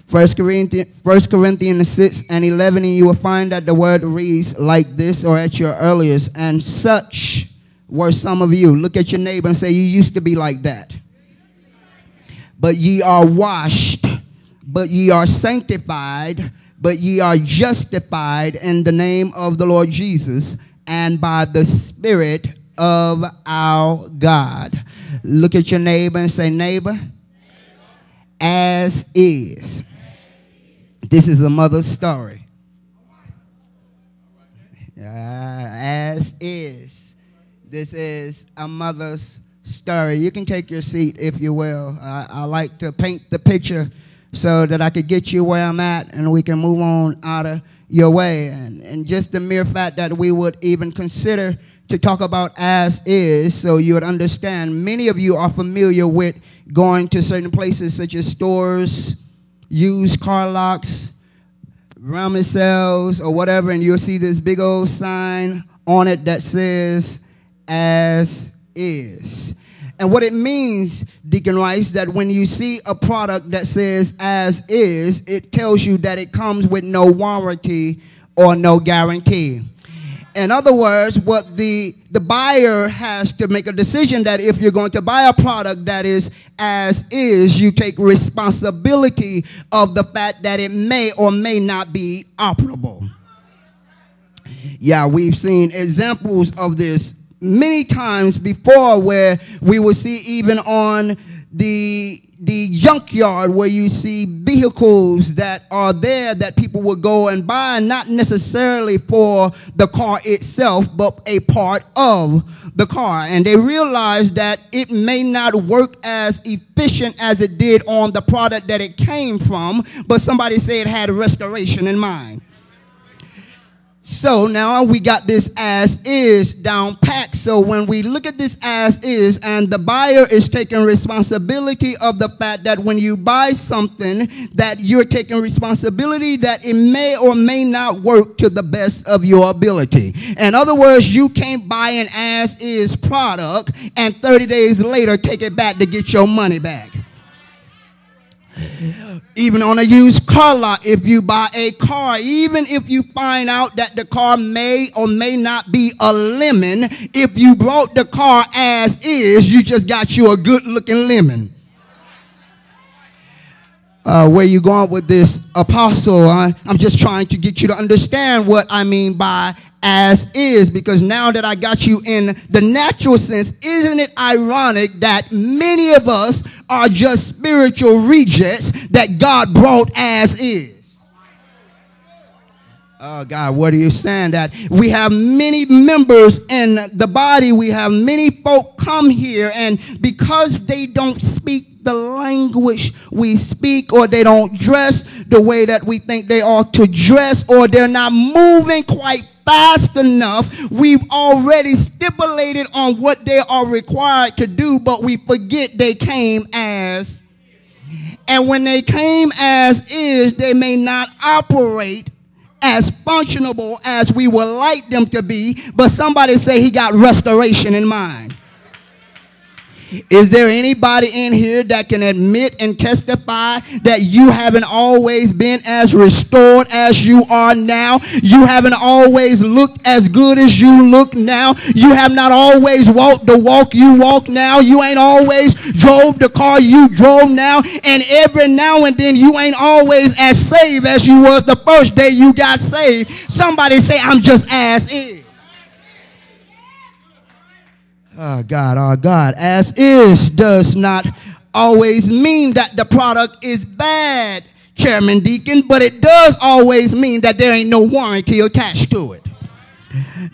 First Corinthians 6 and 11, and you will find that the word reads like this, or at your earliest, and such were some of you. Look at your neighbor and say, you used to be like that. But ye are washed, but ye are sanctified, but ye are justified in the name of the Lord Jesus and by the Spirit of our God. Look at your neighbor and say, neighbor, as is. This is a mother's story. As is. This is a mother's story. You can take your seat, if you will. I like to paint the picture so that I could get you where I'm at and we can move on out of your way. And just the mere fact that we would even consider to talk about as is, so you would understand. Many of you are familiar with going to certain places such as stores, used car locks, rummage sales, or whatever, and you'll see this big old sign on it that says as is. And what it means, Deacon Rice, that when you see a product that says as is, it tells you that it comes with no warranty or no guarantee. In other words, what the buyer has to make a decision that if you're going to buy a product that is as is, you take responsibility of the fact that it may or may not be operable. Yeah, we've seen examples of this many times before, where we will see even on the junkyard, where you see vehicles that are there that people will go and buy, not necessarily for the car itself, but a part of the car. And they realize that it may not work as efficient as it did on the product that it came from, but somebody said it had restoration in mind. So now we got this as is down packed. So when we look at this as is, and the buyer is taking responsibility of the fact that when you buy something, that you're taking responsibility that it may or may not work to the best of your ability. In other words, you can't buy an as is product and 30 days later take it back to get your money back. Even on a used car lot, if you buy a car, even if you find out that the car may or may not be a lemon, if you brought the car as is, you just got you a good looking lemon. Where you going with this, Apostle? I'm just trying to get you to understand what I mean by as is, because now that I got you in the natural sense, isn't it ironic that many of us are just spiritual rejects that God brought as is? Oh, God, what are you saying? That we have many members in the body, we have many folk come here, and because they don't speak the language we speak, or they don't dress the way that we think they ought to dress, or they're not moving quite fast enough, we've already stipulated on what they are required to do, but we forget they came as. And when they came as is, they may not operate as functionable as we would like them to be, but somebody say he got restoration in mind. Is there anybody in here that can admit and testify that you haven't always been as restored as you are now? You haven't always looked as good as you look now. You have not always walked the walk you walk now. You ain't always drove the car you drove now. And every now and then you ain't always as saved as you was the first day you got saved. Somebody say, I'm just as is. Oh, God. As is does not always mean that the product is bad, Chairman Deacon, but it does always mean that there ain't no warranty attached to it.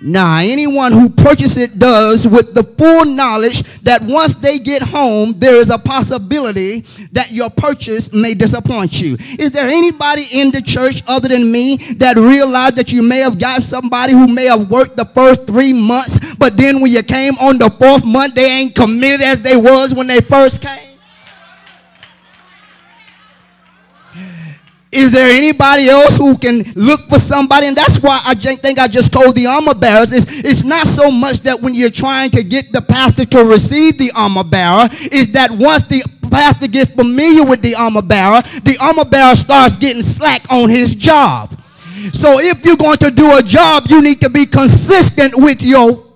Now, anyone who purchases it does with the full knowledge that once they get home, there is a possibility that your purchase may disappoint you. Is there anybody in the church other than me that realized that you may have got somebody who may have worked the first 3 months, but then when you came on the 4th month, they ain't committed as they was when they first came? Is there anybody else who can look for somebody? And that's why I think I just told the armor bearers, it's not so much that when you're trying to get the pastor to receive the armor bearer, is that once the pastor gets familiar with the armor bearer starts getting slack on his job. So if you're going to do a job, you need to be consistent with your